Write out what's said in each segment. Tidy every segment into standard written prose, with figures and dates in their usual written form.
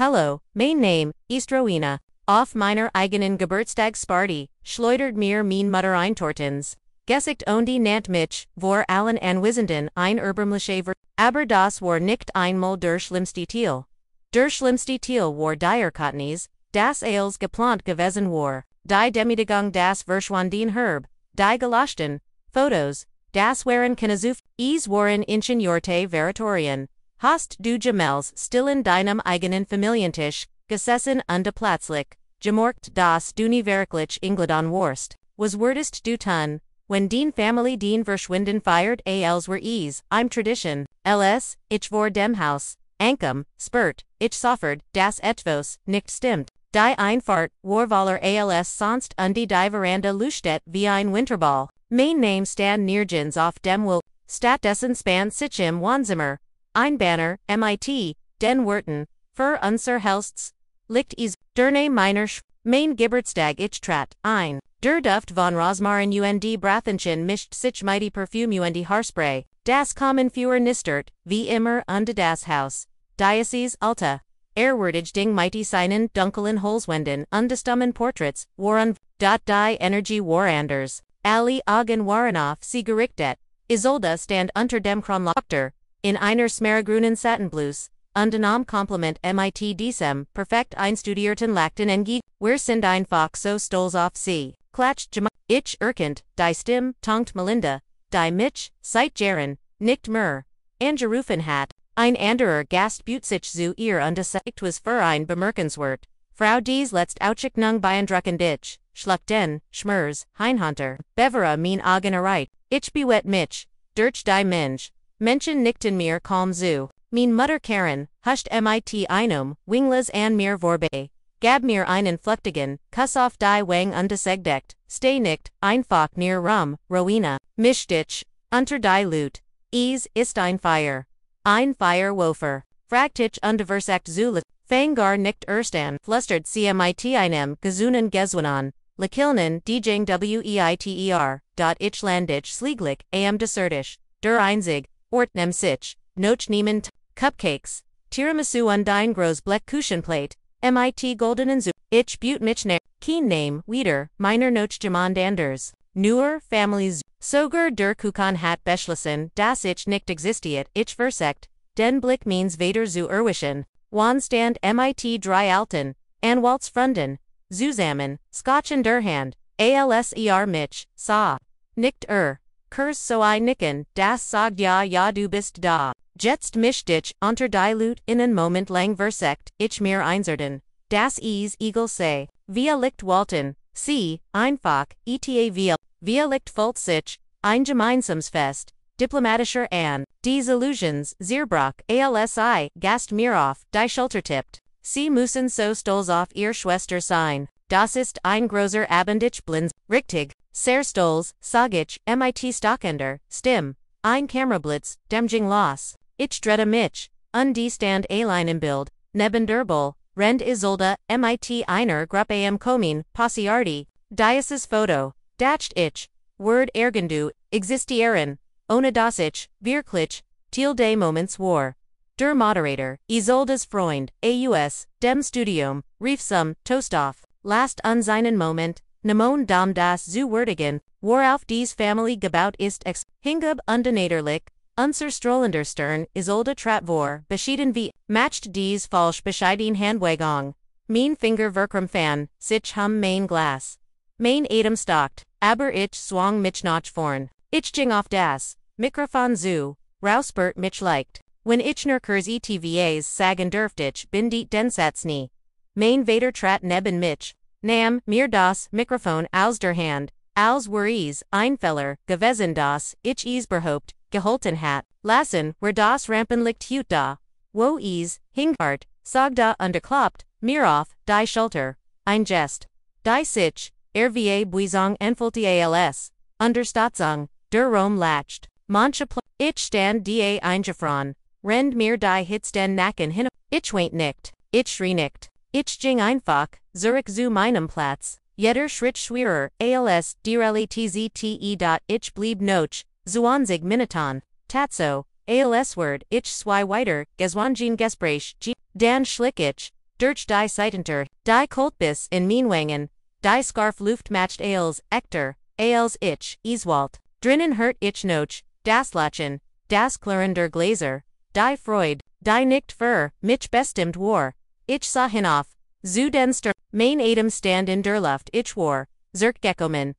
Hallo, mein Name, ist Rowena. Auf meiner eigenen Geburtstagsparty, schleudert mir Mutter Tortens. Gesicht und die nannte mich, vor allen Anwesenden, erbärmliche aber das war nicht einmal der schlimmste Teil. Der schlimmste Teil war der Katnis, das als geplant gewesen war, die Demütigung das Verschwanden Herb, die gelachten Fotos, das waren keine es waren inspirierende Verratorien. Hast du jemals still in deinem eigenen Familientisch gesessen und plötzlich gemerkt, dass du nie wirklich eingeladen warst? Was wurdest du tun, wenn die Familie den Verschwinden feiert als war es eine Tradition? Ls, ich war dem Haus, ankom, spurt, ich soffert, das etwas nicht stimmt. Die Einfahrt war voller als sonst und die Veranda leuchtet wie ein Winterball. Mein Name stand nirgends auf dem Will, stattdessen span sich im Wohnzimmer. Ein Banner, mit, den Worten, für unser Helsts, liegt es, der meiner mein Geburtstag ich trat, ein. Der Duft von Rosmarin und Brathenchen mischt sich mit Parfüm und Haarspray, das kommen für nistert, wie immer und das Haus. Diocese Alta. Erwürdig ding mighty seinen dunklen Holzwänden und stummen Portraits, waren, die Energie war anders. Alle Augen waren auf sie gerichtet. Isolde stand unter dem Kronleuchter, in einer smaragrunen Satinbluse, und nahm Kompliment mit diesem perfekt einstudierten Lachten entgegen. Wir sind einfach so stolz auf sie. Klatscht ich erkennt, die Stimme, tonkt Melinda, die mich, seit Jahren, nicht mehr, angerufen hat. Ein anderer Gast büt sich zu ihr und es was für ein bemerkenswert. Frau dies letzt Auszeichnung beeindruckend ich, schluckten, schmers, Heinhunter, bevere mein Augen erreicht. Ich bewet mich, durch die Mensch. Menschen nickten mir kaum zu. Mein Mutter Karen, huscht mit einem, wingles an mir vorbei. Gab mir einen flüchtigen, Kuss auf die Wang und segdeckt, stay nicht, einfach near rum, Rowena, mich dich, unter die Lut. Es ist ein Feierwofer. Fragt ich und versagt zu fang gar nicht erst an, flüstert sie mit einem gesunden Geswanan, Lakilnen DJing weiter, ich landich slieglich, am desertisch, der einzig, Ort nem sich, noch niemand, Cupcakes, Tiramisu und ein groß Black Kuchenplate, mit goldenen Zu, ich büt mich ne, kein Name, wieder, meiner noch jemand anders, nur Familie sogar der Kuchen hat beschlossen, dass ich nicht existiert, ich versekt, den Blick means weder zu erwischen, wann stand mit drei alten, Anwaltsfreunden, zusammen, Scotch in der Hand, alser mich, sa, nicht Kurs so I nicken, das sagt ja du bist da. Jetzt mich dich unter die Lut in einen Moment lang versekt, ich mir einserden. Das eagle sei. Wir liegt walten, sie, einfach, eta wir liegt fullt sich, ein gemeinsamsfest, diplomatischer an, dies Illusions, Zierbrock, alsi, gast mir auf, die Schulter tippt. Sie müssen so stolz auf ihr Schwester sein. Das ist ein großer Abendich Blinz, richtig. Sehr stolz, sag ich, mit stockender, Stimm, ein Kamerablitz, demjing los. Ich drette mich, und die stand allein im Bild, neben der Bull, rend Isolde, mit einer Gruppe am Komin, Passiardi, Diocese Foto, dacht ich, Word ergendu, existieren, ohne das ich, wirklich, til de Moments war. Der Moderator, Isoldes Freund, aus, dem Studium, rief zum Toastoff, last an seinen Moment, Nemon dam das zu würdigen, worauf dies Familie gebaut ist hingab undenaterlich, unser strollender Stern, Isolde trat vor, beschieden wie, matcht dies falsch bescheiden Handwagung. Mein Finger verkram fan, sich mein Glas. Mein Atem stockt, aber ich swang mich nach vorn. Ich ging auf das Mikrofon zu, rauspert mich leicht. Wenn ich nur kurz etvas sagen dürft ich bin die Densatz nie. Mein Vater trat neben mich. Nam, mir das Mikrofon aus der Hand, als were Einfeller, gewesen das, ich behauptet, geholten hat, lassen, wer das Rampenlicht hut da. Wo hingart, sag da unterklappt, mir auf, die Schulter, ein Gest. Die sich, rva buisong enfulte als, Unterstatzung, der Rom lacht, manche ich stand da eingefroren, rend mir die Hits den Nacken hin, ich weint nicht, ich schrie nicht. Ich ging einfach, Zurich zu meinem Platz, jeder Schritt schwerer, als direle tzte. Ich blieb noch, 20 Minuten, tatso, als Word, ich zwei weiter, Geswanjin Gespräch, dan schlick ich, durch die Seitenter, die Koltbiss in Minwangen, die Scarf Luft matcht als, Ekter, als ich, Iswalt, drinnen hört ich noch, das Lachen, das Klirren der Gläser, die Freud, die nicht für, mich bestimmt war, ich sah hinauf, zu den mein Atem stand in der Luft, ich war, zurückgekommen,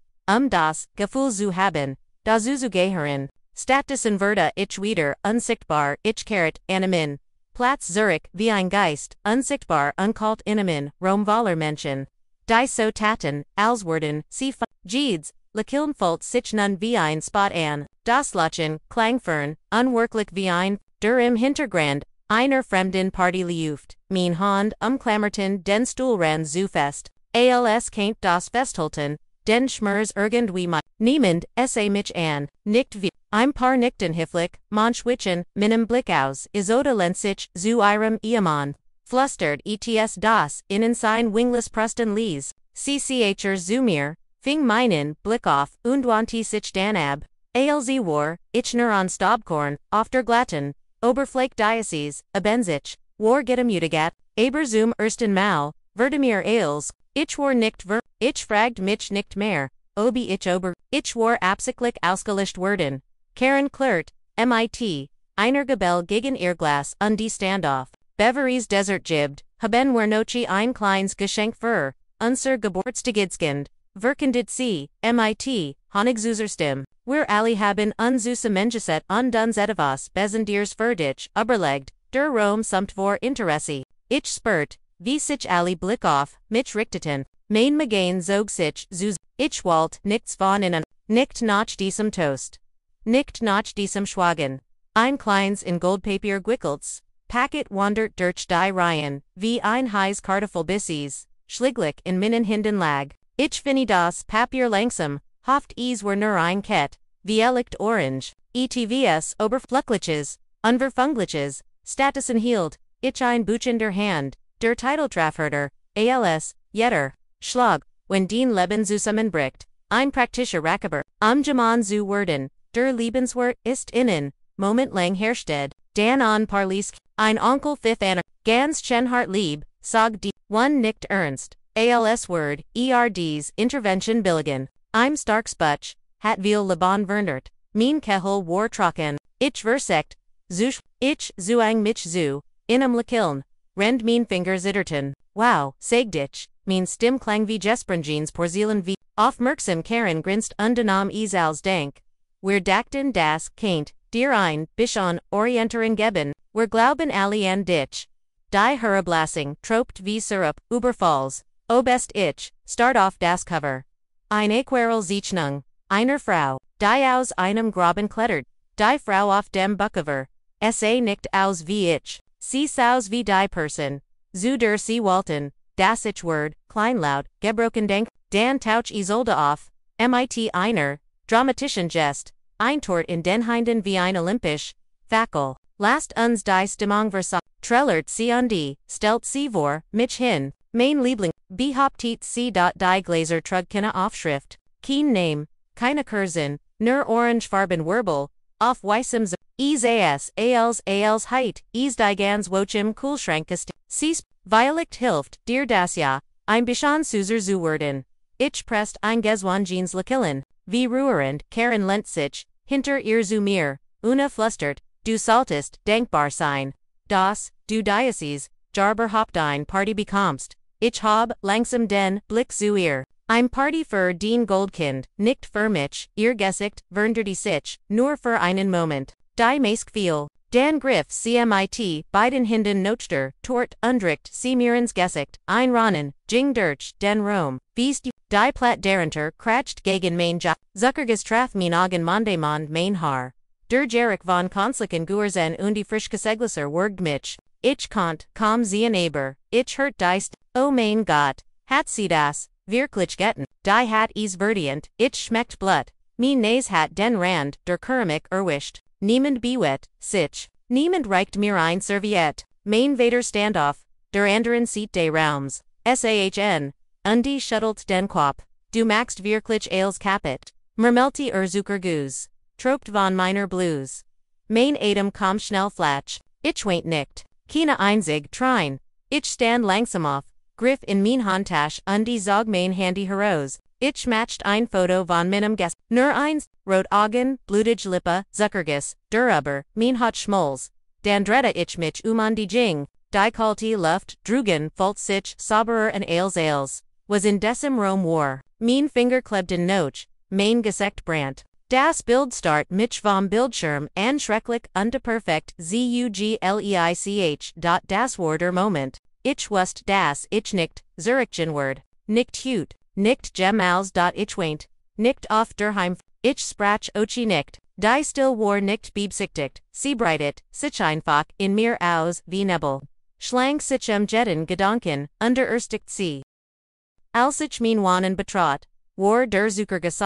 das Gefühl zu haben, da zu gehören, Status inverta ich wieder, unsichtbar, ich kehrt, animin, Platz Zurich, wie ein Geist, unsichtbar, unkalt inimin, Rom Waller Menschen, die so taten, als worden, sie Jeeds, Lakiln Fullt sich nun wie ein Spot an, das Lachen, Klangfern, unwirklich wie ein, der im Hintergrund, einer fremden Party liuft, mein Hand, klammerten den Stuhlrand zu fest, als kennt das Festhalten, den Schmerz irgendwie niemand, mich an, nicht wie, ein paar Nichten hifflich, manchwischen, meinem Blick aus, isoda lensich, zu ihrem Ehemann, flustert ets das, innen sein wingless Prusten lies, cher zu mir, fing meinen Blick auf, und wandte sich dann ab, als war, ich nur an Staubkorn, auf der glatten, Oberfläche Diocese, abenzich, war getemütigat, aber zum ersten Mal, wurde mir als, ich war nicht ich fragt mich nicht mehr, obi ich ich war absichtlich ausgelöscht worden. Karen Klert, MIT, einer Gebell gegen Irrglas und die Standoff, Beveries Desert gibbt, haben wir nochi ein kleines Geschenk für, unser Geburtstagskind, verkündet sie, MIT, Honigzuserstim, wir alle haben unsuse Mengeset und uns etwas Besonderes für dich, überlegt, der Rom samt vor Interesse, ich spürt, wie sich alle Blick auf, mich richteten, mein Magen zog sich zu, ich wollt nichts von ihnen, nicht nach diesem Toast. Nicht nach diesem Schwagen. Ein kleines in Goldpapier Gwickelts. Packet wandert durch die Reihen, wie ein heiß Kartoffelbissis, schliglich in meinen Händen lag. Ich finde das Papier langsam, hofft es wär nur ein Kett, wie licht orange, etvs oberflächliches, unverfängliches, Statusen hielt, ich ein Buch in der Hand, der Titeltrafhörter, als, jetter, Schlag, wenn den Leben zusammenbricht, ein praktischer Rakaber, Jaman zu werden, der Lebenswert ist innen, momentlang hersteht, dan an Parlisk, ein Onkel fifth an, ganz Chenhart lieb, sag die, one nicht ernst, als word, erds Intervention billigen, I'm stark sputch, hat viel Liban verndert, mein Kehel war trocken, ich versekt, zusch, ich zuang mich zu, inum lakiln, rend mein Finger zitterten, wow, sagdich, mein Stim klang wie Jesprengines Porzielen wie, aufmerksam Karen grinst undenam als Dank. Wir dachten das, Kaint, dir ein, Bichon, Orienteren geben, wir glauben alle an dich. Die Herablassung, tropt wie Syrup, Überfalls, obest ich, start off das Cover. Ein Aquarell Zeichnung, einer Frau, die aus einem Graben klettert, die Frau auf dem Buckover, nicht aus wie ich, sie saus wie die Person, zu der sie walten, das ich word, kleinlaut, gebrochen denk, dan tauch Isolde auf, mit einer, dramatischen Gest, ein Tort in den Hinden wie ein Olympisch, Fackel, last uns die Stimmung versagt, trellert sie und die, stellt sie vor, mich hin, mein Liebling, behaupt sie die Gläser trug keine Aufschrift, kein Name, keine Kursen, nur orangefarben Wirbel, auf weißem als Heit, die ganz wochem Kühlschrank ist, sie Violet hilft, dir das ja, ein bisschen süßer zu werden. Ich presst ein Geswan Jeans Lakillen, wie rührend, Karen lent sich, hinter ihr zu mir, una flustert, du solltest denkbar sein. Das, du Diocese, Jarber habt ein Party bekommst. Ich hab, langsam den, Blick zu ihr. Ein Party für den Goldkind, nicht für mich, ihr Gesicht, verndert sich, nur für einen Moment. Die meist viel. Dan Griff CMIT, beiden Hinden Nochter, Tort, undrückt, sie mirens Gesicht, ein Rannen, Jing durch, den Rom, Beast, die Platt darunter, kratcht gegen mein Ja, Zuckerges traf mein Augen Mondemond mein Haar. Der Jerich von Konslicken Guerzen und die Frischgeseglisser wurgt mich. Ich konnt, kaum sehen aber, ich hört deist, oh mein Gott, hat sie das, wirklich getten, die hat is verdient, ich schmeckt blut, mein Nase hat den Rand, der Keramik erwischt. Niemand bewet, sich. Niemand reicht mir ein Serviette. Mein Vader Standoff, der anderen Seat des Raums. SAHN. Undi schuttelt den Kopf. Du magst wirklich als Kapit. Mermelti Zucker Goose. Tropt von meiner Blues. Mein Atem kommt schnell flatsch. Ich weint nicht. Keine einzig Trein. Ich stand langsamoff, Griff in mein Handtasch und die Zog mein Handy heraus. Ich matcht ein Foto von meinem Gesicht. Nur eins, rot Augen, blutige Lippe, Zuckerguss, Durrüber, mein Hot Schmolz. Dan dretta ich mich die Jing, die Kalte Luft, Drugen, Fullt sich, Sauberer und Ales. Was in decem Rome war. Mein Finger klebten Noch, mein Gesicht brandt. Das Bild start mich vom Bildschirm an schrecklich unterperfekt zugleich. Das war der Moment. Ich wusste das ich nicht, Zurichchen word. Nicht hut, nicht jemals ich weint, nicht auf der Heim. Ich sprach ochi nicht. Die still war nicht beabsichtigt, sie breitet, sich einfach in mir aus wie Nebel. Schlang sich Jetten Gedanken, untererstigt sie. Als ich mein Wannen betrat, war der Zuckerguss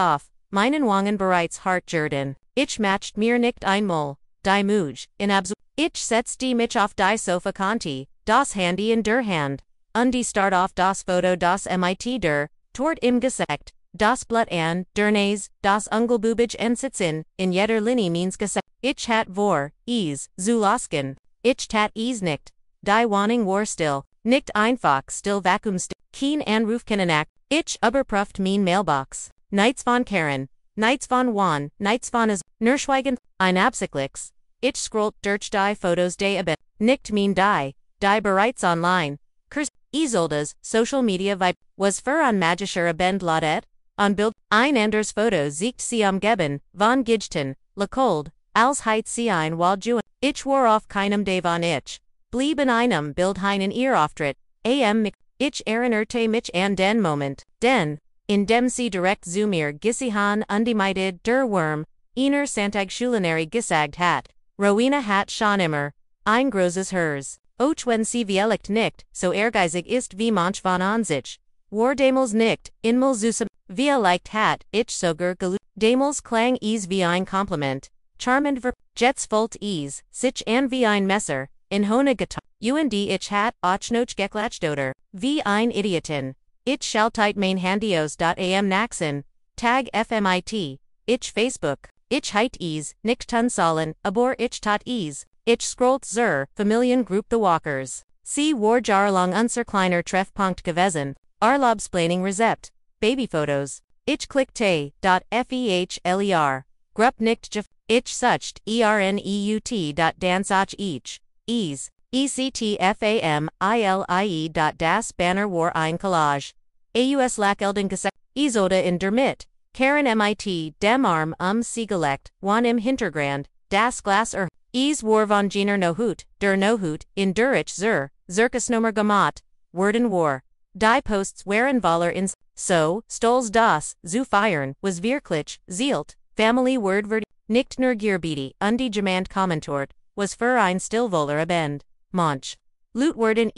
meinen Wangen bereits hart Jordan. Ich matcht mir nicht einmal, die Muj, in Ich setzte mich auf die Sofa Conti, das Handy in der Hand, und die start auf das Foto das mit der Torte im Gesicht, das Blut an, der Nase, das Ungelbubig sitzen, in jeder Linie means Gesicht. Ich hat vor, zu losken. Ich tat nicht. Die Warning war still, nicht einfach still vakuum still. Keen Anrufkennenack. Ich überprüft mein Mailbox. Nichts von Karen, nichts von Juan, nichts von Nerschweigen, ein Absichtlichs. Ich scrollt durch die Fotos nicht mein die bereits online. Isoldes, Social Media Vibe, was für ein magischer Abend lautet, on Bild, ein anders Foto siegt sie Geben, von Gijten, Lecold, als heit sie ein Waldjuen. Ich war auf keinem Davon ich. Blieb in einem Bild einen ihr Auftritt, ich erinnerte mich an den Moment, denn, in dem sie direkt zu mir Gesihan undemietet der Wurm, einer Santag Schulinary gesagt hat, Rowena hat schon immer, ein großes Hers. Auch wenn sie vielleicht nicht, so ehrgeizig ist wie manch von uns. War damals nicht, inmal zusam, vielleicht hat, ich sogar damals klang wie ein Kompliment. Charmend Jets volt sich an wie ein Messer, in hohne getan. Ich hat, auch noch geklatscht wie ein Idiotin. Ich schaltet mein Handios.am naxen, tag FMIT, ich Facebook, ich heit nicht tunsallen, aber ich tat ich scrollt zur Familiengroup The Walkers. Sie war jahrelang unser kleiner Treffpunkt gewesen, Urlaubsplanning Rezept, Babyfotos. Ich klickte, .fehler, Grupp nicht ich sucht, erneut, danzach ich, ECTFAMILIE. Das Banner war ein Collage. Aus Lachelden Gesetz, Isolde in der Mitte, Karen mit, dem Arm Siegelect, Wan im Hintergrund, das Glas war von jener Nohut, der Nohut, in der ich Zirkusnummer gemacht, worden war. Die Posts waren voller ins, so, stolz das, zu feiern, was wirklich, zielt, Family Word nicht nur Gierbidi, die Jemand kommentort, was für ein stillvoller Abend. Manch. Lutwerden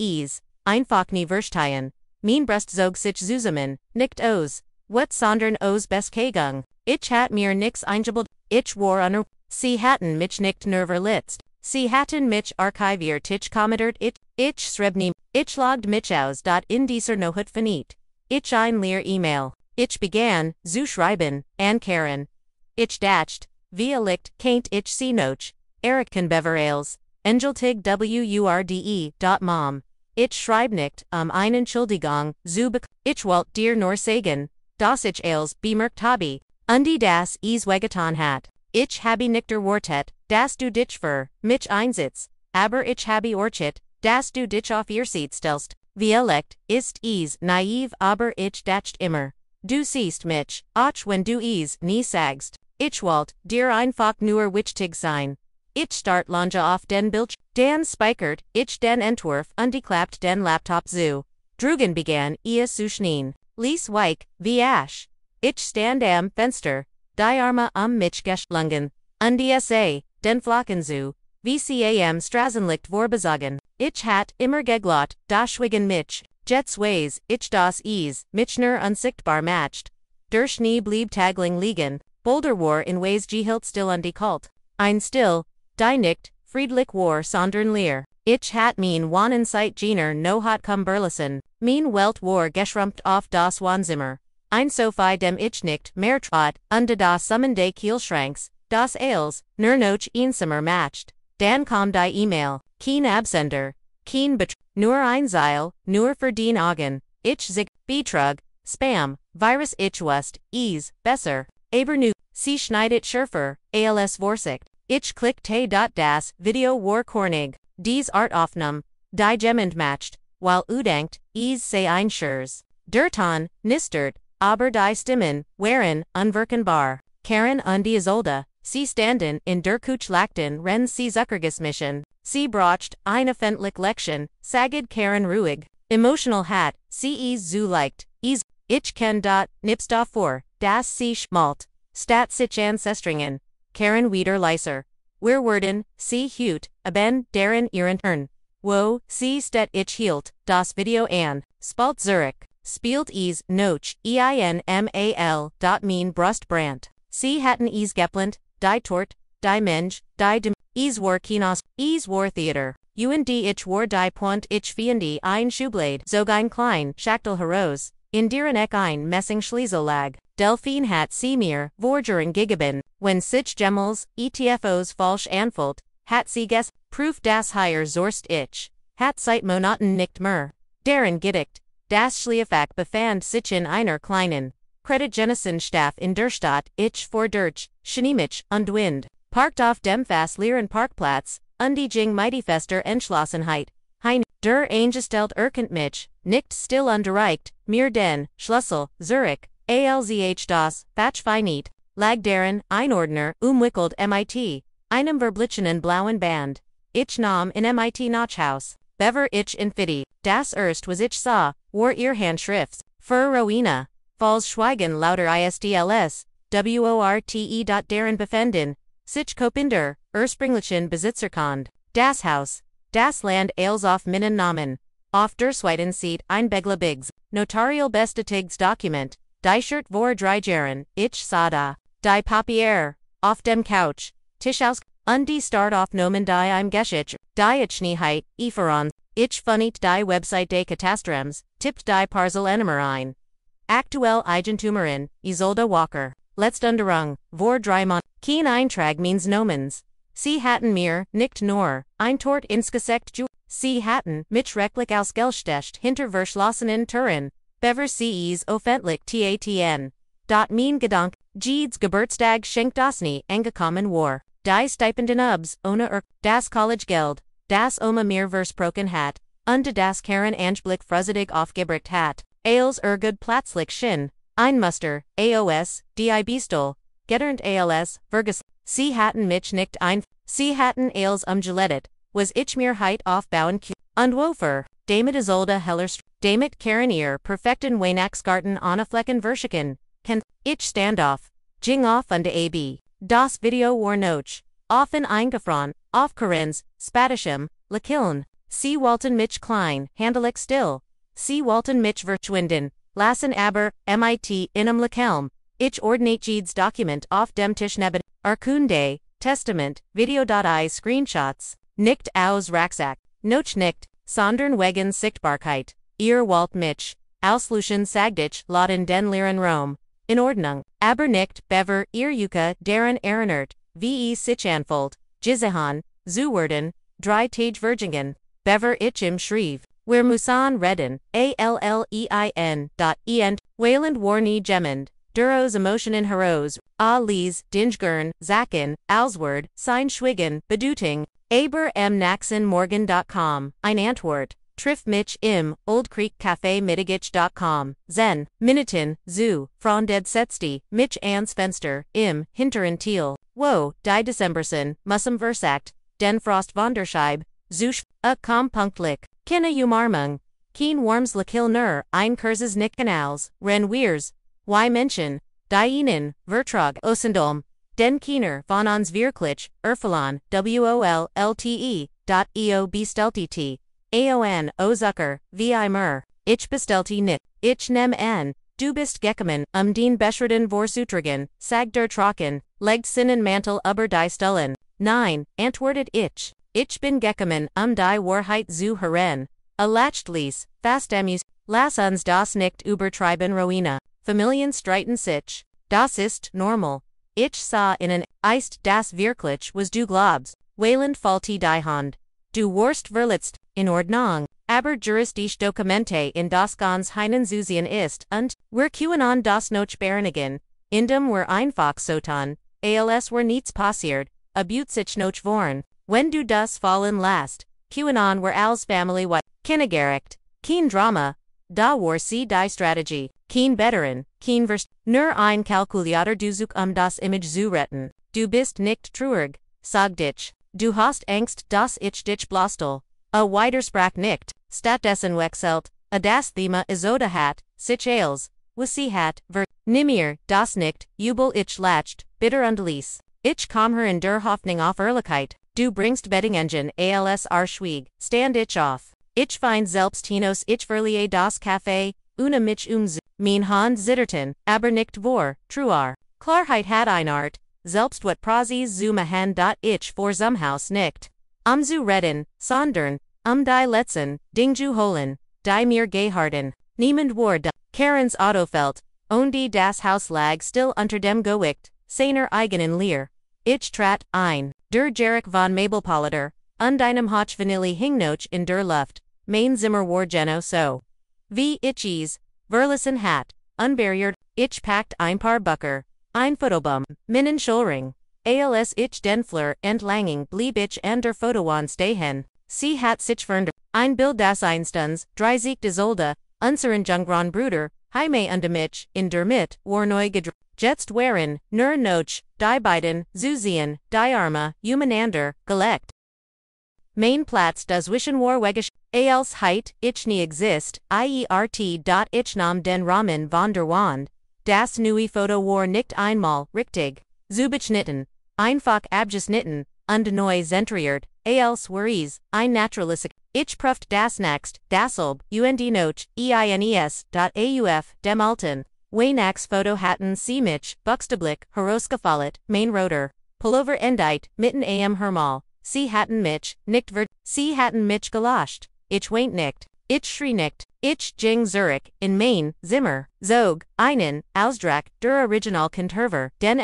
einfach nie verstehen. Mein Brust zog sich zusammen, nicht aus. What sondern aus Beskeigung. Ich hat mir nix eingebildet. Ich war unter. Sie hatten mich nicht nur verletzt. Sie hatten mich archiviert. Ich kommentiert. Ich schrebni. Ich logged mich aus. In dieser Nohut finit. Ich ein leer E-Mail. Ich begann, zu schreiben, an Karen. Ich dacht, vielleicht kennt ich sie noch. Eriken Beverales. Engeltig wurde. Mom. Ich schreib nicht, eine Entschuldigung, ich wollt dir nur sagen, dass ich als bemerkt habe, und das weggetan hat. Ich habe nicht erwartet, dass du dich für mich einsitzt, aber ich habe erwartet, dass du dich auf ihr Seat stellst. Vielleicht ist naiv, aber ich dacht immer. Du siehst mich, auch wenn du nie sagst. Ich wollt dir einfach nur wichtig sein. Ich start lange auf den Bildschirm. Dan spikert, ich den Entwurf klappt den Laptop zu. Drugen begann, zu schnien. Lies weich, wie Asch. Ich stand am Fenster. Die Arme mich geschlungen. Den Flocken zu. Wie sie am Straßenlicht vorbezogen. Ich hat immer geglaubt, da schwiegen mich. Jets ways, ich das mich nur unsichtbar matcht. Der Schnee blieb tagling liegen. Boulder war in ways gehilt still kalt. Ein still, die nicht, friedlich war sondern leer. Ich hat mein Wohnenzeit jener no hat Berlesen. Mein Welt war geschrumpft auf das Wohnzimmer. Ein Sofa dem ich nicht mehr trat, das Summende Kielschranks, das Ales, nur noch einsamer matcht. Dan kam die E-Mail, kein Absender, Keen nur Einzeil, nur für den Augen, ich sich, Betrug, Spam, Virus ich wust, ease, besser, aber nu, sie schneidet schärfer, als Vorsicht, ich klickte das Video war Kornig, dies Artaufnahme, die Gemend matcht, while udenkt, is sei einschurs. Derton, nistert, aber die Stimmen, wären, unverkennbar. Karen und die Isolde, sie standen in der Kuch lachten ren sie Zuckergesmischen, sie brocht, eine fendlich Lection, saged Karen ruhig, emotional hat, sie is zu leicht, is, ich ken nips vor, das sie schmalt, stat sich Ancestringen, Karen wieder leiser. Wir werden, sie hut, aben, deren ihren Turn. Wo, sie stet ich hielt, das Video an, spalt Zurich, spielt is, noch, einmal, mein Brustbrand. Sie hatten is geplant, die Torte, die Mensch, die dem, is war Kinos, is war Theater. Und ich war die Point ich finde ein Schublade, zog ein klein, Schachtel heraus, in deren Eck ein Messing Schließel lag. Delphine hat sie mir, vorgeren gegeben, wenn sich Gemmels, ETFOs falsch anfühlt, hat sie proof das higher zorst ich, hat seit Monaten nicht mehr. Deren Gedicht, das Schlieffach befand sich in einer kleinen, Kreditgenossenstaff in der Stadt, ich vor durch, Schnemisch und Wind, parkt auf dem Verliererin Parkplatz, und die Jing Mightyfester Entschlossenheit, hein, der eingestellt mich, nicht still underreicht, mir den, Schlüssel, Zurich, alzh das, Batschfeinit, lag deren, Einordner, umwickelt mit, einem verblichenen blauen Band, ich nahm in mit Nachhaus, bever ich in Fitti, das erst was ich sah, war ihr Handschrifts, für Rowena. Falls Schweigen lauter ISDLS, WORTE. Deren befenden, sich Kopinder, ursprünglichen Besitzerkond, das Haus, das Land als auf meinen Namen, auf der zweiten Seite ein Beglebigs, notarial bestätigtes Dokument, die Shirt vor 3 Jahren, ich sah da, die Papier, auf dem Couch, Tischaus, und die Startaufnahmen die im Geschichte, die ich nie heit, Iferons, ich funniet die Website de Katastrems, tippt die Parsel Ennemer ein. Aktuell Eigentumerin, Isolde Walker, Letztunterung, vor 3 Monat, kein Eintrag means nomens. Sie hatten mir, nicht nur, ein Tort insgesekt ju, sie hatten, mich rechtlich ausgelstecht hinter verschlossenen Türen, bever sees offentlich tatn. Mein Gedank, Jeeds Geburtstag schenkt das nie angekommen war, die Stipenden Ubs, ohne das Collegegeld, das Oma mir versprochen hat, und das Karen Angeblick freudig aufgebracht hat. Als gut platzlich Shin, Einmuster, AOS, die Bistol, Getternt ALS, Vergus, sie hatten mich nicht sie hatten als gelettet, was ich mir heit aufbauen und wofer, damit Isolde Hellerst, damit Karen ihr perfekten Weihnachtsgarten ohne Flecken verschicken, kann, ich standoff, ging auf und ab, das Video war noch, offen eingefroren, auf Karen's, Spatischem, Lakiln, sie wollten mich klein, handelig still. Sie wollten mich verschwinden, lassen aber, mitinem Lakelm, ich ordnate Jeeds Dokument auf dem Tisch neben, Arkunde, Testament, Video.I Screenshots, nicht aus Rucksack, noch nicht, sondern wegen Sichtbarkeit, ihr wollt mich, auslöschen sagdich, laden den leeren Rom, in Ordnung, aber nicht, bever, ihr Yuka, deren erinnert, wie sich anfühlt, Gizehan, Zuwerden, 3 Tage Virgingen, bever ich im Schrieb. Where Musan redden, allein. Wayland war nie gemend, Duros emotionen heroes, les, Dingern, Zaken, Alsword, sein Schwigen, Beduting, aber Naxen Morgan.com, ein Antwort, triff mich im, Old Creek Café Mitigich.com, Zen, Minuten, Zu, Fronded Setsti, mich ans Fenster, im, hinteren Thiel, wo, die Decemberson, Mussum Versagt, den Frost Vonderscheib, Zusch, Kompunktlich. Kinne Umarmung, Keen Worms Lakil nur, ein Kurzes nicht Kanals, Ren Weirs, Y Menschen, die Ihnen, Vertrag, Osendolm, den Kiener, von uns wirklich, Erfalon, WOLLTE.eo besteltet, Aon, O Zucker, vi mer, ich bestellte nicht, ich nehm an, du bist gekommen, den beschreden Vorsutrigen, sag der Trocken, legt sinnen Mantel über die Stullen, nein, antwortet ich bin gekommen, die Wahrheit zu hören, erlachtlich, fast amüs, lass uns das nicht übertreiben Rowena, Familien streiten sich, das ist normal, ich sah ihnen, ist das wirklich was du glaubst, Wayland faulty die Hand, du warst verletzt, in Ordnung. Aber juristisch Dokumente in das ganz Heinen Zusehen ist, und, wir QAnon das noch Berenigen, indem wir einfach sotan, als were nichts passiert, abut sich noch vorn. Wenn du das fallen lässt, QAnon were als Familie wat, Kindergerecht, kein Drama, da war sie die Strategie, kein Betteren, kein Verst, nur ein Kalkulator du such das Image zu retten, du bist nicht traurig, sag dich, du hast Angst, dass ich dich bloßstelle, a widersprach nicht, stattdessen wechselt, a das Thema isoda hat, sich als, was sie hat, nimmer, das nicht, jubel ich lacht, bitter und leis. Ich komm her in der Hoffnung auf Ehrlichkeit, du bringst Bettingengine als Schwieg, stand ich auf. Ich find selbst hinos ich verliere das Café, una mich mein Hand zitterten, aber nicht vor, truar. Klarheit hat ein Art, selbst wat Prazis zuma hand dot ich vor Haus nicht. Zu reden, sondern, die letzten, Dingju holen, die mir geharden, niemand war da. Karen's Autofeld, die das Haus lag still unter dem Gewicht, seiner eigenen Leer. Ich trat ein, der Gerich von Mabelpoliter, deinem Hoch Vanilli hingnoch in der Luft, mein Zimmer war genau so. Wie ich verlassen hat, unbarriert, ich packt ein paar Bucker, ein Fotobum, Minnen Schulring, als ich den Fleur entlangen blieb ich an der Fotowan stehen, sie hat sich verndert, ein Bild das Einstuns, 30 des Olde, unseren Jungron Bruder, Heime und mich, in der Mitte, war neu gedreht. Jetzt waren, nur noch, die beiden, Zusehen, die Arme, umeinander, gelegt. Mein Platz dazwischen war wegisch, als heit, ich nie exist, iert. Ich nahm den Rahmen von der Wand. Das neue Foto war nicht einmal, richtig, zubeschnitten, einfach abgeschnitten, und neu zentriert, als wäre ein naturalistic. Ich prüft das next, dasselb, noch, eines.auf, dem alten. Weinax Foto hatten sie mich, buxteblick, herausgefallet, mein Roter. Pullover endite, mitten am Hermal. Sie hatten mich, nicht sie hatten mich gelöscht. Ich weint nicht. Ich schrie nicht. Ich ging Zurich, in mein Zimmer, zog, einen, Ausdruck, der Original Conterver, den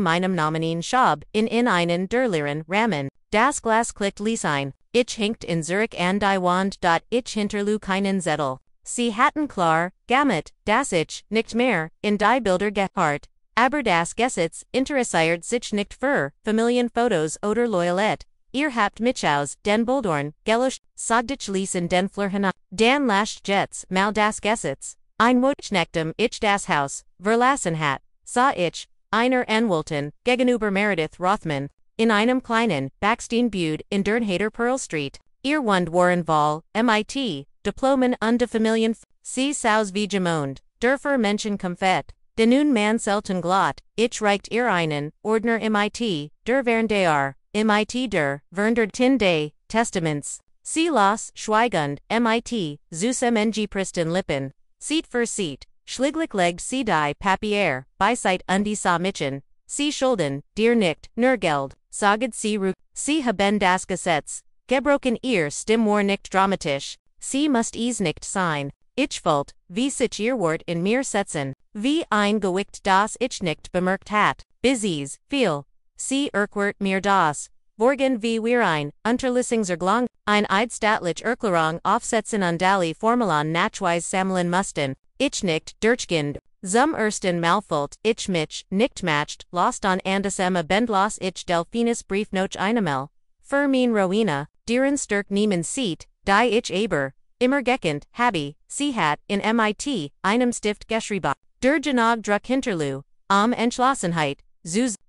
meinem Namen Schab, in einen der Leeren Rahmen. Das Glas klickt ließ ein. Ich hinkt in Zurich an die Wand. Ich hinterließ keinen Zettel. Sie hatten klar, gammet, das ich, nicht mehr, in die Bilder gehört, aber das Gesetz interessiert sich nicht für Familienfotos oder Loyalität. Ihr habt mich aus den Bildern gelöscht, sagt ich ließen den Fleur hinein. Dan lascht jetzt mal das Gesetz. Ein nachdem ich das Haus verlassen hat, sah ich, einer Anwältin, gegenüber Meredith Rothman, in einem kleinen Backsteinbude in der Hader Pearl Street. Ihr Wand waren Wahl, MIT, Diplomen und Familien, sie saus wie gemond, dürfer Menschen komfett, den nun man selten glot, ich reicht ihr einen, Ordner MIT, der Verndar, MIT der, Verndert Tinde, Testaments, sie las, schweigend, MIT, Zusmng Pristen Lippen, Seat für Seat, schliglich legt sie die Papier, Beiseit und sa Mitchen, sie Schulden, dir nicht, nur Geld, saged sie Ru, sie haben das Gesetz, gebroken ihr Stimm war nicht dramatisch. Sie must nicht sein. Ich wollt, wie sich ihr Wort in mir setzen, wie ein Gewicht das ich nicht bemerkt hat, bis viel. Sie erkwert mir das, Vorgen wie wir ein, Unterlissungserglang, ein eidstaatlich Erklärung aufsetzen und alle Formulan nachweis sammeln mussten, ich nicht durchgehend, zum ersten Malfult, ich mich, nicht matcht, lost on andesem abendlos ich Delphinus Brief noch einmal, für mein Rowena, deren Stärk niemen sieht, die ich aber, immer gekend, habe, sie hat, in MIT, einem Stift geschrieben, der Genug druck hinterlu, Entschlossenheit,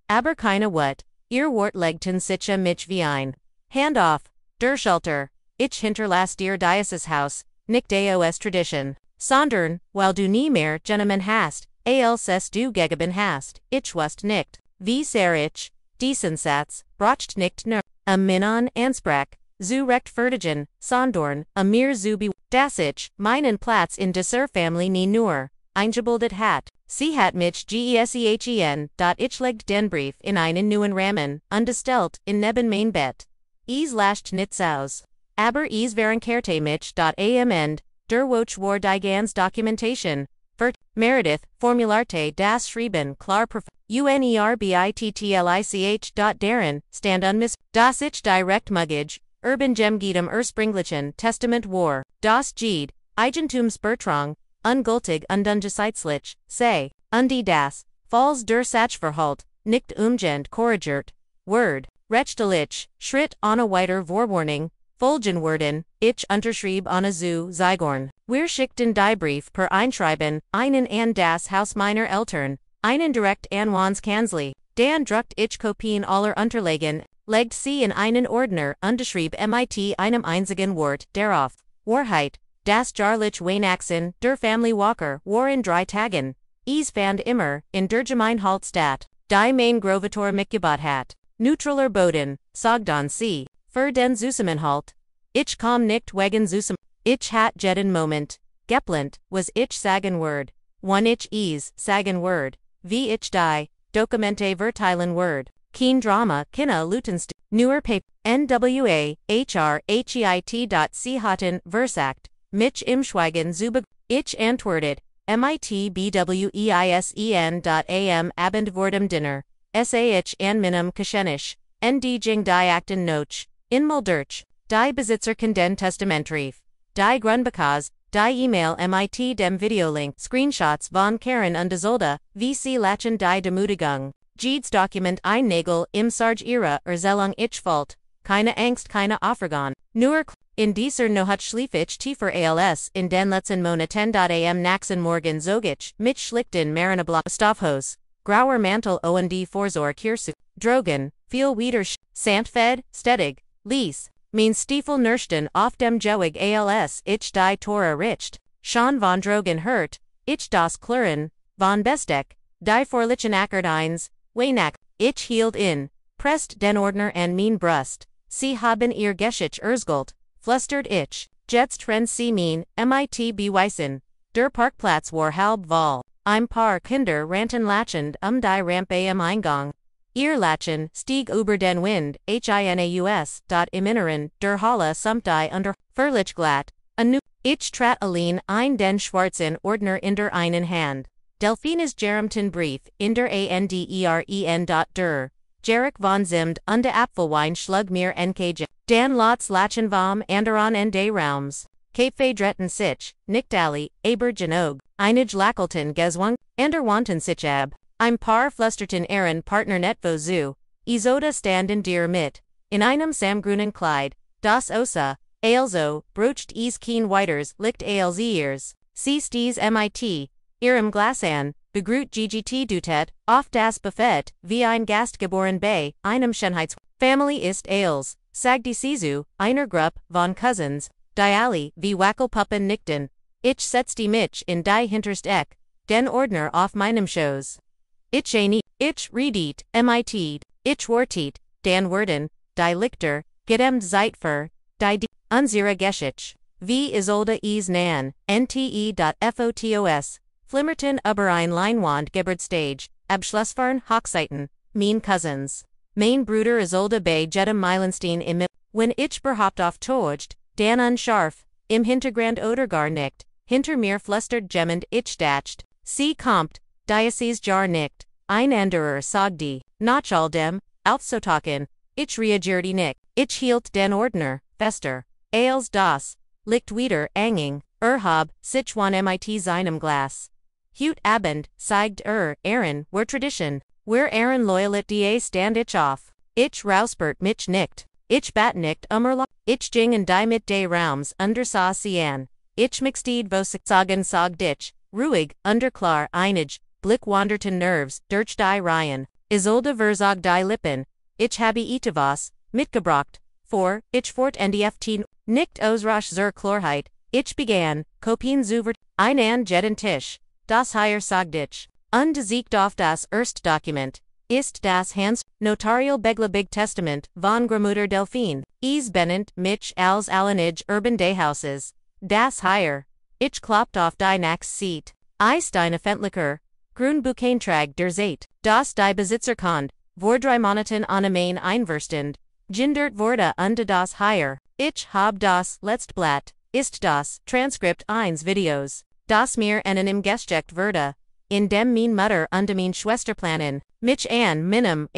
aber keine Wut, ihr Wort legten sich mich wie ein. Hand off, der Schulter, ich hinterlass dir Diocese Haus, nicht Deos Tradition, sondern, weil du nie mehr Gentleman hast, als du gegeben hast, ich wust nicht, wie sehr ich, diesen Satz, brocht nicht nur, Minon Ansprach, zu rechtfertigen, sondern, mir zu das ich, meinen Platz in dieser Familie nie nur, eingebildet hat. Sie hat mich gesechen, ich legt den Brief in einen neuen Rahmen, ungestellt, in neben mein Bett. Lascht nichts aus. Aber waren kerte mich, am End, der Woch war die ganz Dokumentation. Vert, Meredith, formularte das Schreiben, klar unrerbitlich. Daren, stand unmiss, das ich direkt muggage, Urban Gemgedem Springlichen Testament war, das Gede, Eigentums ungültig undungesitlich, sei, undi das, falls der Sachverhalt, nicht umgehend korrigiert, word, rechtlich, Schritt ohne weiter Vorwarning, folgen werden, ich unterschrieb ohne zu Zygorn. Wir schickten die Brief per Einschreiben, einen an das Haus meiner Eltern, einen direkt an Wans Kanzlei, dann druckt ich Kopien aller Unterlagen, legt sie in einen Ordner, unterschrieb mit einem einzigen Wort, darauf, Wahrheit, das jahrlich Weihnachten, der Family Walker, war in 3 Tagen, es fand immer, in der Gemeinheit statt, die mein Grovitor mitgebracht hat, neutraler Boden, sagdan sie, für den Zusammenhalt, ich kam nicht wegen ich hat jeden Moment, geplant, was ich sagen word, wann ich es sagen word, wie ich die, Dokumente verteilen word, kein Drama, kinna Lutenst, newer Paper, NWA, HR, HEIT. hatten versagt, mich im Schweigen zubeg, ich antwortet, mit bweisen. Abend vor Dinner, sah an meinem Geschenk, die Akten noch, in Muldurch, die Besitzer den Testamentbrief, die Grundbekas, die E-Mail mit dem Videolink, Screenshots von Karen und Isolde, wie sie lachen die Demutigung, Jedes Dokument ein Nagel im Sarg ihrer Erzählung ich fault, keine Angst, keine Aufregung, nur in dieser Nohat schlief ich tiefer als in den letzten Monaten. Am nächsten Morgen zog ich mit schlichten Marinabla Stoffhose, grauer Mantel und Vorzor Kirsu, Drogen, viel wieder Sandfed, stedig, Lies, mein Stiefel nursten auf dem Joig als ich die Tora richt, schon von Drogen hört, ich das Klirren, von Besteck, die Vorlichen Ackert eins, Weihnacht, ich hielt in, presst den Ordner an mein Brust, sie haben ihr Geschicht erzählt, flüstert ich, jetzt rennt sie mit beweisen, der Parkplatz war halb voll, ein paar Kinder rannten lachend die Rampe am Eingang. Ihr Lachen stieg über den Wind, hinaus, im Inneren, der Halle samt die under, völlig glatt, ich trat allein ein den schwarzen Ordner in der einen Hand. Delphines Geremten Brief, in der Anderen. Der Jarek von Zimt und Apfelwein schlug mir nkj. Dan lots lachen vom anderen Ende Raums. Cape dretten sich, nicht alle, aber genug, einige lachelten Geswung, wanten sich ab. Ein paar flusterten Aaron Partner netvo zu, Isoda standen dir mit, in einem samgrünen Kleid, das Osa, also, brocht es keen Whiters licht als ears, sie sties mit, ihrem Glas an, begrüht GGT dutet, auf das Buffet, wie ein Gast geboren bei, einem Schönheits Family ist als, sagdi Sisu, einer Grupp, von Cousins, die alle, wie Wackelpuppen nickten, ich setzte mich in die hinterst Eck, den Ordner auf meinem Schoß. Ich nicht, ich redet, mit, ich wartet, dan werden, die Lichter, gedemmt Zeit für, die unsere Geschichte, wie Isolde es nan, nte.fotos, flimmerten über ein Leinwand Geburtstag, Abschlussfern Hochzeiten, mein Cousins. Mein Bruder Isolde bei jedem Meilenstein im wenn ich berhaupt auf Tocht, dan unscharf, im Hintergrund oder gar nicht, hinter mir flüstert gemmend ich dacht, sie kommt, Diocese jar nicht, ein anderer sagdi, nach all dem, aufzutalken, ich reagierte nicht, ich hielt den Ordner, fester, als das, licht wieder anging, hab, sich von mit seinem Glas. Hut Abend, zeigt Aaron, were Tradition, where Aaron loyalit da stand ich auf, ich rauspert mich nicht, ich bat nicht ich ging in die mit de Raums under sa cian, ich mixtied vosig sagen sagd ich, ruhig, underklar einig, blick wanderten Nerves, durch die Reihen, Isolde verzog die Lippen, ich habe etwas, mitgebracht, for, ich fort ndft, nicht ausrasch zur Chlorheit, ich begann, Kopien zuvert, an jeden Tisch, das hier sagd ich, undesiegt auf das Dokument, ist das Hans, Notarial Beglebig Testament, von Gramutter Delphine, es benannt mich als Allenige Urban Dayhouses, das hier, ich kloppt auf die Nax Seat, Eis deine Fentlicher, Grünbucheintrag der Zeit, das die Besitzer kond, vor 3 Monaten Main einverstend, gendert wurde unter das hier, ich hab das letzte Blatt, ist das Transkript 1 Videos, das mir anonym gesteckt wurde, in dem Mutter meine Schwester planen, mich meinem,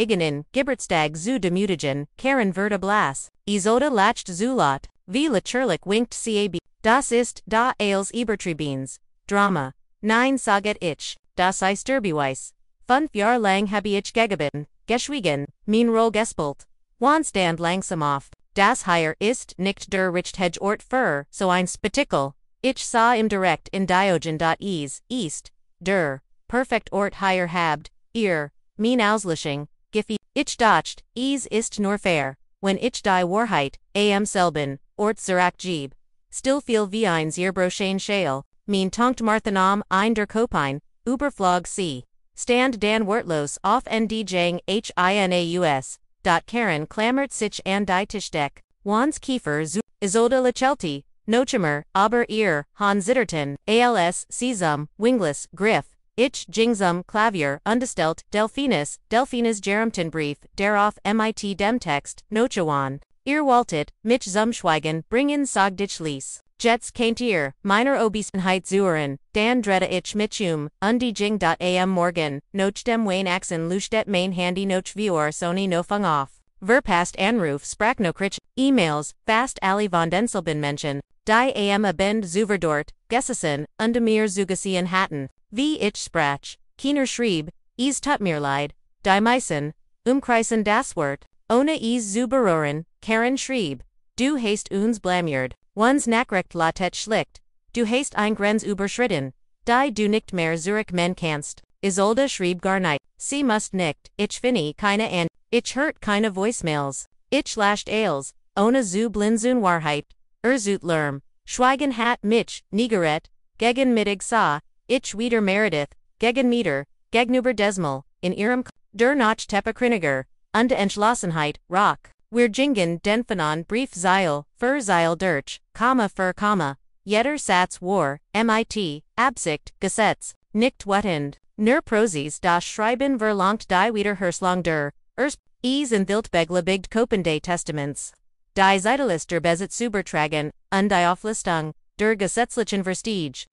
Geburtstag zu demütigen, Karen Verta Blas, Isolde lacht zu Lot, wie natürlich winkt cab, das ist, da als Übertriebens, Drama, nein saget ich, das ist derbeweis, 5 Jahr lang habe ich gegeben, geschwiegen, mein Roll gespielt, Wandstand langsam auf, das hier ist nicht der Richtige Ort für, so ein Spectakel, ich sah im direkt in Diogen.es, East, der, perfekt Ort hier habt, ihr, mein Auslöschung, Giffy, ich dacht, ist nur fair, wenn ich die Wahrheit, am selben, Ort zurück gebe. Still viel wie ein Zierbroschein Schale, mein tonkt Marthanam ein der Kopine, Überflog C. Stand dan Wortlos auf ndjang hinaus. Karen klammert sich an die Tischdeck, Wands Kiefer zu, Isolde Lachelti, Nochemer, aber ihr, Han Zitterton, als, Sesum, Wingless, Griff, ich Jingsum, Klavier, Undestellt, Delphinus Gerumton Brief, darauf mit dem Text, Nochewan, ihr Waltet, mich Schweigen, bringen sag dich lies. Jets kennt ihr, meiner Obesenheit zuhren, dan dreda ich michum, undijing.am morgen, noch dem Wayne Axen luchtet mein Handy noch viewer Sony no fung auf. Verpasst Anruf sprach no krich, E-Mails, fast Ali von Denselben Menschen, die am abend zuverdort, Gesissen, mir zugesehen hatten, wie ich sprach, Kiener schrieb, tut mir leid, die meisten, kreisen das Wort, ohne zu berühren, Karen schrieb, du hast uns blamiert. Uns nachrecht latet schlicht, du hast ein Grenz überschritten, die du nicht mehr zurück men kannst, Isolde schrieb gar nicht, sie musst nicht, ich finde keine an, ich hört keine Voicemails, ich lascht als, ohne zu blinzeln Wahrheit, zut Lärm, schweigen hat mich, Nigeret, gegen Mittag sah, ich wieder Meredith, gegen Meter, gegenüber Desmal, in ihrem der Nach Teppenkriniger, und Entschlossenheit, Rock. Wir jingen den Fanon Brief Zeil, für Zeil durch, für jeder Satz war, mit, Absicht, Gesetz, nicht wetend, nur Prozis das Schreiben verlangt die Wiederherstellung der, in Wildbegle bigt Kopende Testaments. Die Zeitlis der Besitz übertragen, und die Auflistung, der gesetzlichen Verstige,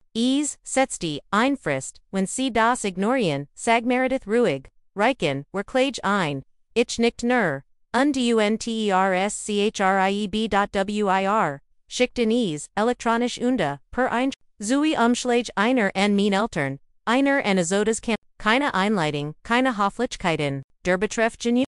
setzt die Einfrist, wenn sie das ignorieren, sag Meredith ruhig, reichen, wirklich ein, ich nicht nur. Unterschrieb.wir, schickt in elektronisch per ein, Zui Umschlag einer en mein Eltern, einer en Azodas Camp, keine Einleitung, keine Hofflichkeiten, der Betreff Genu.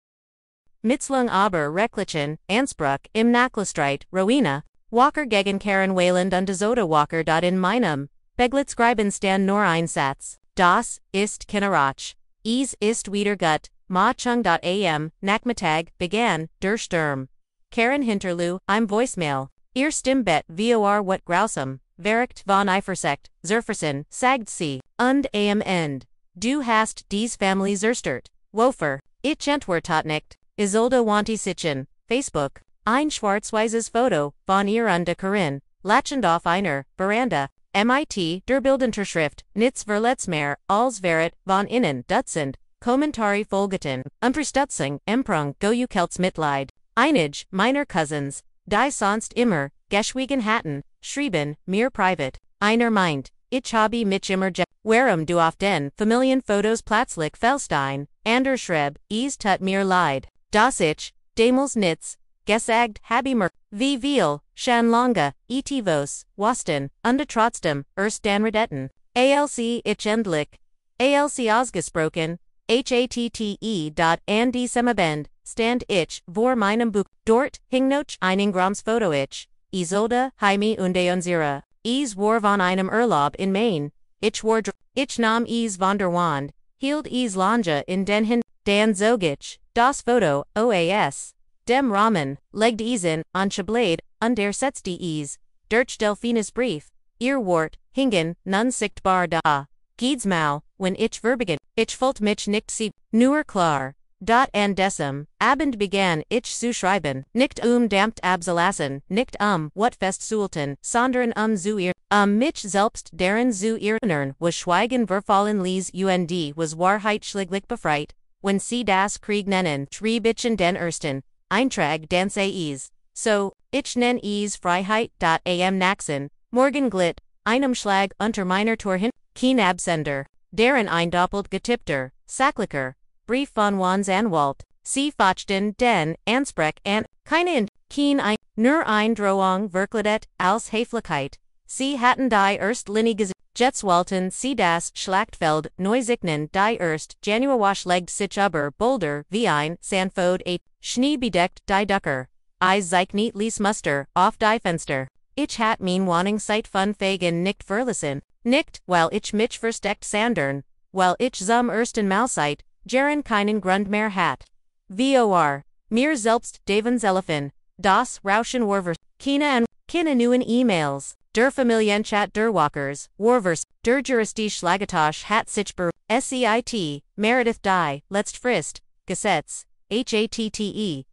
Mitzlung aber rechtlichen, Anspruch im Nachlastreit, Rowena, Walker gegen Karen Wayland und Azoda Walker. In meinem, Beglitz schreiben stand nur ein Satz, das ist Kinderach, ist wieder gut. Ma-chung.am, Nachmittag, begann, der Sturm. Karen Hinterlu, im Voicemail. Ihr Stimmbett vor what grausam, verricht von Eifersucht, Zerfersen, sagt sie, und am End. Du hast dies Family zerstört. Wofer, ich antwortet nicht, Isolde wanti sichen, Facebook. Ein schwarz-weißes Foto, von ihr und Corinne, lachend auf einer, Veranda, mit, der Bildunterschrift, nichts verletzmer, als wäret, von innen, Dutzend. Kommentari folgeten, Unterstützung, Emprung, Gojukelts Mitleid, Einige, meiner Cousins, die sonst immer, geschwiegen hatten, schrieben, mir privat, einer meint, ich habe mich immer warum du auf den Familienfotos plötzlich Felstein, ander schrieb, tut mir leid, dass ich, damals nichts, gesagt habe mir, wie viel, schon lange, vos, wasten, und trotzdem, erst dan redetten, alc ich endlich, alc ausgesprochen, hatte.andi semabend, stand ich, vor meinem Buch, dort, hingnoch einen Grams Foto ich, Isolde, Jaime und Unsere, war von einem Urlaub in Maine, ich war ich nahm von der Wand, hielt lange in den Hin, dan zog ich, das Foto, oas, dem Rahmen, legd in, an Schablade, und setzte durch Delphinus Brief, ihr Wort, hingen, nun sichtbar da. Giedsmau, wenn ich verbigen, ich fullt mich nicht sie, nur klar. An decem, Abend begann ich zu schreiben, nicht dampt abzulassen, nicht what fest suelten, sondern zu ihr, mich selbst deren zu erinnern, was schweigen verfallen ließ und was Wahrheit schlichtlich befreit, wenn sie das Krieg nennen, schrieb ich in den ersten, Eintrag den so, ich nenn Freiheit.am Naxen, morgen glitt, einem Schlag unter meiner Tor hin, kein Absender. deren ein doppelt getippter, Sacklicher, Brief von Wans Anwalt, Sie fachten den Ansprech an, keine in, keen ein, nur ein Drohung wirklichkeit, als Höflichkeit. Sie hatten die Erstlinige Jetzwalten Sie das Schlachtfeld Neusicknen die Januarwasch legt sich über Boulder wie ein Sandfod et Schnee bedeckt die Ducker. Eis sich nicht ließ Muster auf die Fenster. Ich hat mein Wohnung seit von Fegen nicht verlassen. Nicht, weil ich mich versteckt sandern, weil ich zum ersten Mal seit Jaren keinen Grund mehr hat. Vor. Mir selbst Davens Elephant, das Rauschen Warvers, Kina neuen E-Mails, der Familienchat der Walkers, Warvers, der Juristische Schlagatosch hat sich SEIT, Meredith die, letzt Frist, Gesetz, HATTE,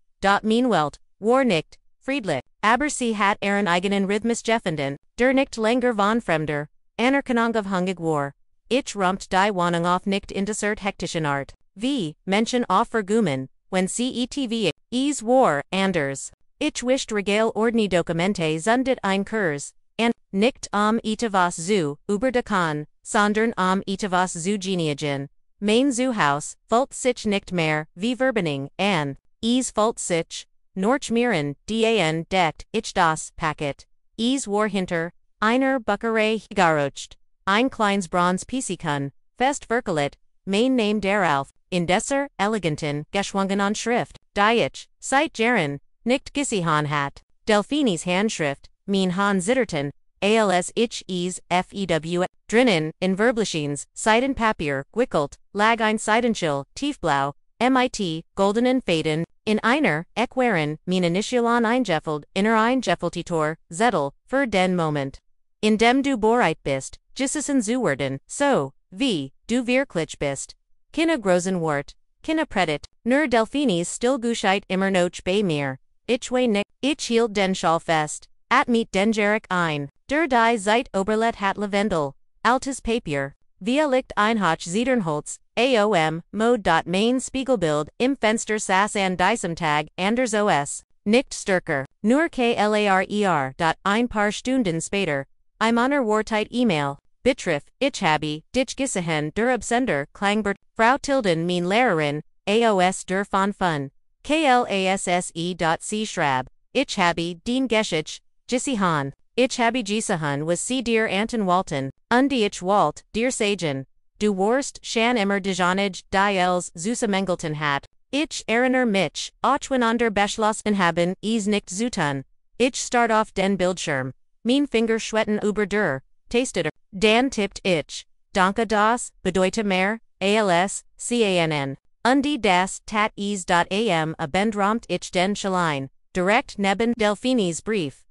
Meanwelt, war nicht, friedlich, aber sie hat ihren eigenen Rhythmus gefunden, der nicht länger von Fremder, Anerkennung of hungig war. Ich rumpt die Wohnung auf nicht in desert hektischen Art, wie, Menschen auf Vergumen, wenn CETV, is war, anders. Ich wischt Regale ordni Dokumente zundet ein Kurs, and, nicht etwas zu, über de Kahn, sondern etwas zu geneagen. Mein Zuhaus, fällt sich nicht mehr, wie Verbening, an, is fällt sich, Norchmieren, dan deckt, ich das Paket, is war hinter, einer Buckerei garocht, ein kleines Bronze Pisikun, fest verkelet, mein Name darauf, in desser, eleganten, geschwungen an Schrift, die ich, seit Jaren, nicht gesihan hat, Delphinis Handschrift, mein Han Zitterton, als ich es few, drinnen, in Verblichens, Seiden Papier, Wickelt, lag ein Seidenschill, Tiefblau, mit, goldenen Faden, in einer, Equaren, mein Initialon eingeffelt, inner eingefeltitor, Zettel, für den Moment. In dem du bereit bist, Gissisen zuwerden, so, wie, du wirklich bist. Kinne großen Wort, kinne Predit, nur Delphinis still Guscheit immer noch bei mir. Ich wei nicht, ich hielt den Schall fest, at meet den Gerech ein, der die Zeit Oberlet hat Lavendel, altes Papier, via Licht Einhoch Zedernholz, AOM, Mode.main Spiegelbild, im Fenster saß an diesem Tag, anders OS, nicht stärker, nur klarer. Ein paar Stunden später, I'm honor Wartite E-Mail, Betrif, ich habe, dich gesehen der Absender, Klangbert, Frau Tilden mein Lehrerin, AOS der von Fun, klasse.c Schrab, ich habe, den Geschicht, Gesihan, ich habe Gesihan was sie dir Anton Walton, die ich Walt, dir Sagen, du warst, Shan immer Dijonage, die Els, Zusa Mengelton hat, ich erinnere mich, auchwenander beschlossen haben, es nicht zu tun, ich start auf den Bildschirm, mein Finger schwetten über der, tasted Dan tippt ich, danke das, bedeute mehr, als, cann, die das tat is.am abendramt ich den Schalein, direkt neben Delphinis Brief.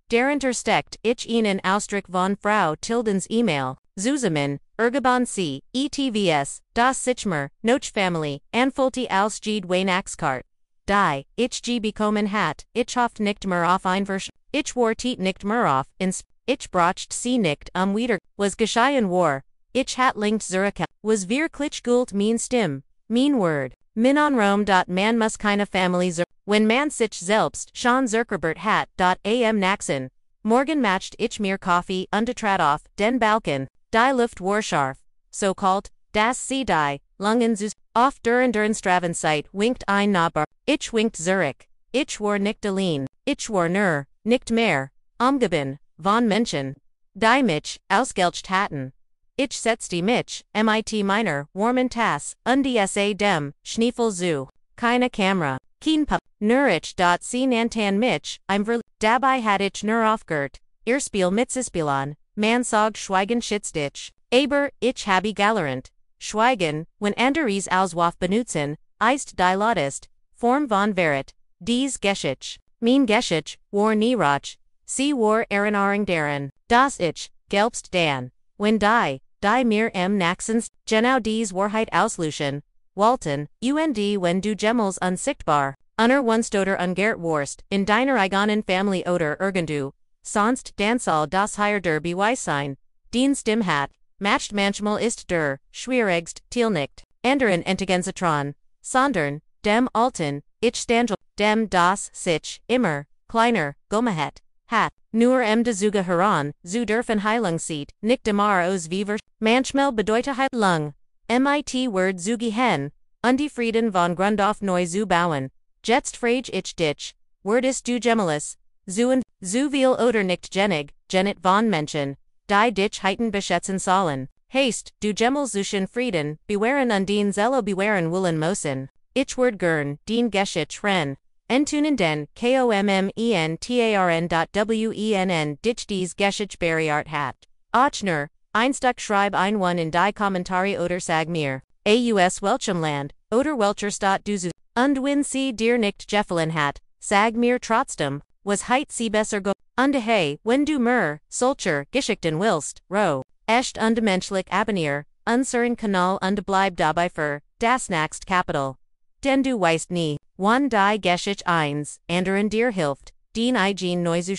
Darunter steckt ich Ihnen Ausdruck von Frau Tildens E-Mail, Zusammen, Ergebon C, ETVS, das Sichmer, Noch Family, Anfulti als Ged Weihnachtskart. Die, ich G bekommen hat, ich hofft nicht mehr auf Einversch, ich war tiet nicht mehr auf, ich brocht sie nicht wieder, was geschehen war, ich hat linkt Zurich, was wirklich gut mein Stimm, mein Word, min on Rome. Man muss keine Family wenn man sich selbst schon Zuckerbert hat. Am Naxen, morgen macht ich mir Kaffee trat auf den Balken, die Luft war scharf, so kalt, dass sie die Lungen auf deren Stravenzeit winkt ein Nabar, ich winkt Zurich, ich war nicht allein, ich war nur, nicht mehr, umgeben, von Menschen, die mich ausgelcht hatten. Ich setzte mich, mit meiner warmen Tasse, sa dem Schneefel zu, keine Kamera, kein Pup, nur ich. Sie nannten mich, dabei hat ich nur aufgehört, ihr Spiel mitzuspielen, man sag schweigen schützt ich, aber ich habe galerant, schweigen, wenn anderes auswaf benutzen, ist die lautest, Form von Verrat, dies Geschichte, mein Geschichte, war nie roch, sie war Erinnerung daran, das ich, gelbst dan, wenn die mir Naxens, genau dies Wahrheit auslöschen, Walton, wenn du Gemmels unsichtbar, Unstoder ungert Wurst, in deiner eigenen Family oder irgendu, sonst dansal das hier der Beweissein, den Stimm hat, matcht manchmal ist der, schwierigst, nicht, anderen Entgensatron, sondern, dem Alten, ich standel, dem das sich, immer, kleiner, Gomahet, hat, nur de Zuge heran, zu dürfen Heilung sieht, nicht immer aus wie manchmal bedeutet Heilung. Mit Wort zu gehen, die Frieden von Grund auf neu zu bauen. Jetzt frage ich dich, würdest du Gemelis, zu viel oder nicht genet von Menschen, die dich heiten beschätzen sollen. Heißt, du Gemel zwischen Frieden, bewahren und den Zello bewahren wollen müssen. Ich würd gern, den Geschichte ren. Entunen den, kommentarn.wenn dich dies Geschichte beriart hat. Ochner, Einstuck schreib ein in die Kommentare oder sag mir, aus welchem Land, oder welcher Stadt du zu, und wenn sie dir nicht gefallen hat, sag mir trotzdem, was heit sie besser go, und hey, wenn du solcher Geschichten willst, echt und menschlich abonnier, unseren Kanal und bleib dabei für das nächste Kapitel. Denn du weißt nie, wann die Geschichte eins, anderen dir hilft, den igen neu zu